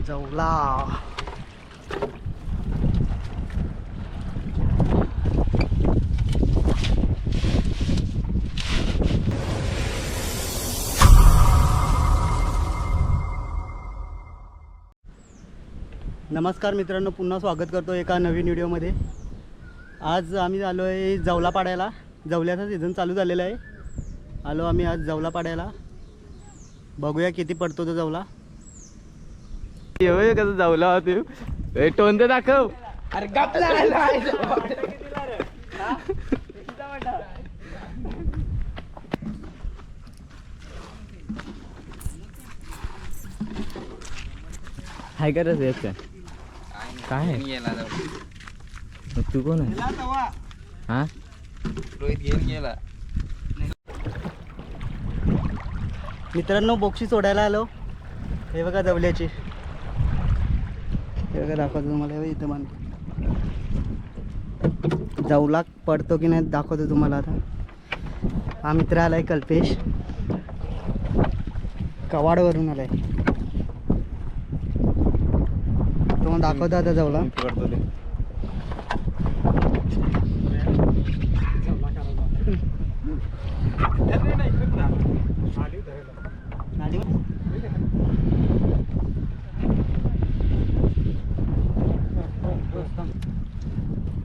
जवला नमस्कार मित्रांनो, पुन्हा स्वागत करतो एका नवीन व्हिडिओमध्ये। आज आम्ही आलो आहे जवला पाडायला। जवल्याचा सीझन चालू झालेला आहे। आलो आम्ही आज जवला पाडायला, बघूया किती पडतो तो जवला। येऊ कसं जवला होते टोन तर दाखव। अरे गपला हाय करत येत काय तू कोण आहे? हा रोहित घेऊन गेला। मित्रांनो बोक्षी सोडायला आलो। हे बघा जवल्याची, हे बघा दाखवतो तुम्हाला। इथं मान जवला पडतो की नाही दाखवतो तुम्हाला। आता हा मित्र आलाय कल्पेश, कवाडवरून आलाय। तो दाखवतो आता जवला।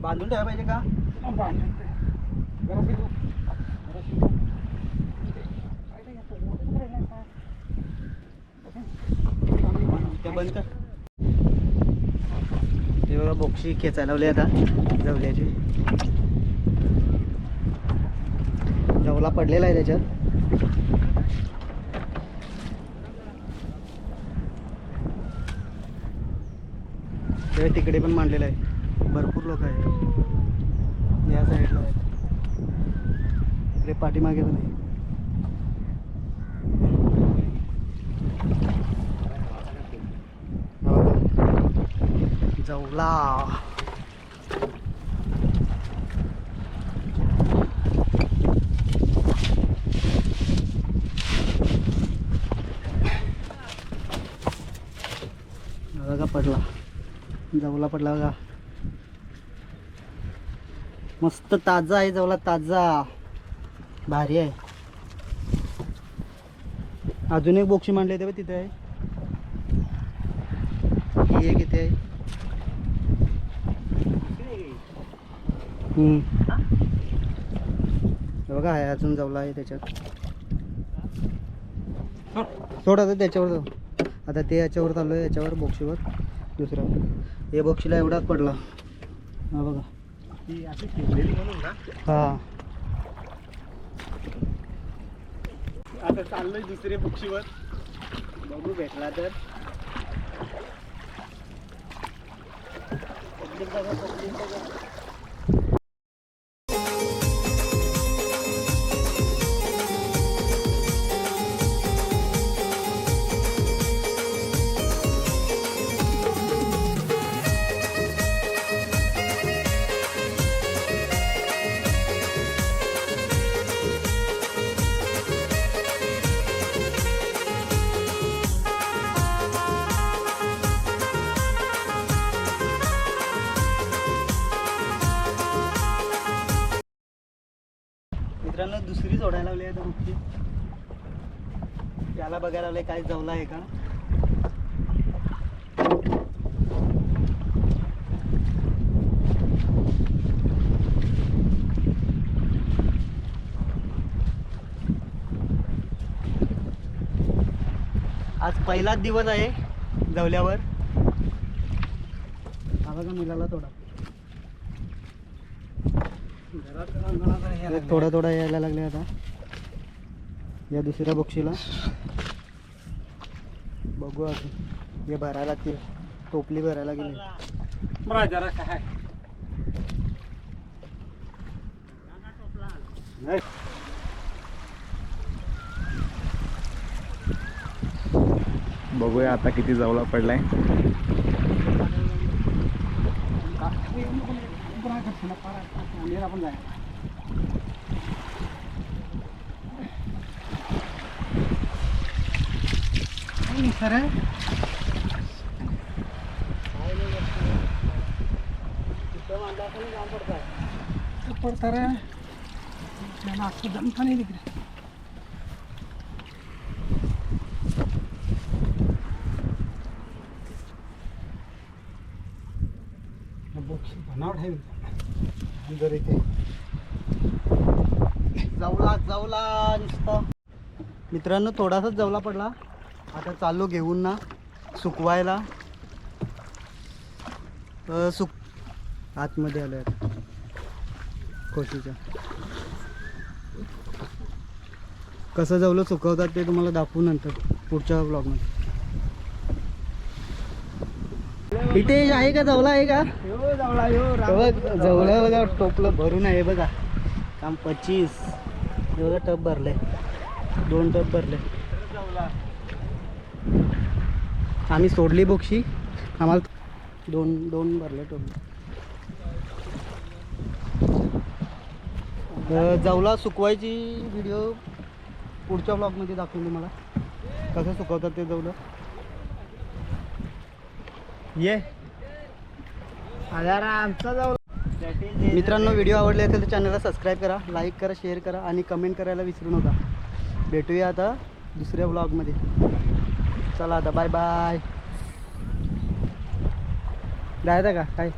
बांधून ठेवा पाहिजे का? बंद कर। हे बघा बोक्षी खेचायला लावली आता जवल्याची। जवला पडलेला आहे त्याच्यात। ते तिकडे पण मांडलेलं आहे, भरपूर लोक आहेत या साईडला आहेत। इकडे पाठीमागे पण आहे। जवला बघा पडला, जवला पडला बघा। मस्त ताजा आहे जवला, ताजा भारी आहे। अजून एक बोक्षी मांडले ते तिथे आहे। ही किती आहे? बघा आहे अजून जवला आहे त्याच्यात। सोड आता त्याच्यावर जाऊ। आता ते याच्यावर चालू आहे, याच्यावर बोक्षीवर दुसरा। हे बोक्षीला एवढाच पडला हा बघा। हा आता चाललोय दुसरे बोक्षीवर, बघू भेटला तर। मित्रांनो दुसरी सोडायला लावली आहे बोक्षी। त्याला बघायला लावलंय काय जवला आहे का। आज पहिलाच दिवस आहे जवल्यावर। हा बघा मिळाला थोडा, थोडा थोडा यायला लागले आता या दुसऱ्या बोक्षीला। बघू आता हे भरायला लागतील, टोपली भरायला गेली। बघूया आता किती जवला पडलाय। सर पडता रे आपल्याला असं जमता नाही तिकडे. बक्षी बनावट आहे जर इथे जवला नुसतं. मित्रांनो थोडासाच जवला पडला. आता चाललो घेऊन ना सुकवायला. सुक आतमध्ये आलोय आता कोशीच्या. कसं जवलं सुकवतात ते तुम्हाला दाखवू नंतर पुढच्या ब्लॉगमध्ये. इथे आहे का जवला आहे का? जवला बघा टोपलं भरून आहे बघा. काम 25 एवढं टप भरले. 2 टप भरले. आम्ही सोडली बोक्षी. आम्हाला दोन भरले टोपले. जवला सुकवायची व्हिडिओ पुढच्या ब्लॉगमध्ये दाखवून तुम्हाला कसं सुकवतात ते जवलं. ये आमचा जाऊ. मित्रांनो व्हिडिओ आवडले असेल तर चॅनलला सबस्क्राईब करा, लाईक करा, शेअर करा आणि कमेंट करायला विसरू नका. भेटूया आता दुसऱ्या ब्लॉगमध्ये. चला आता बाय बाय. जायचं का काय?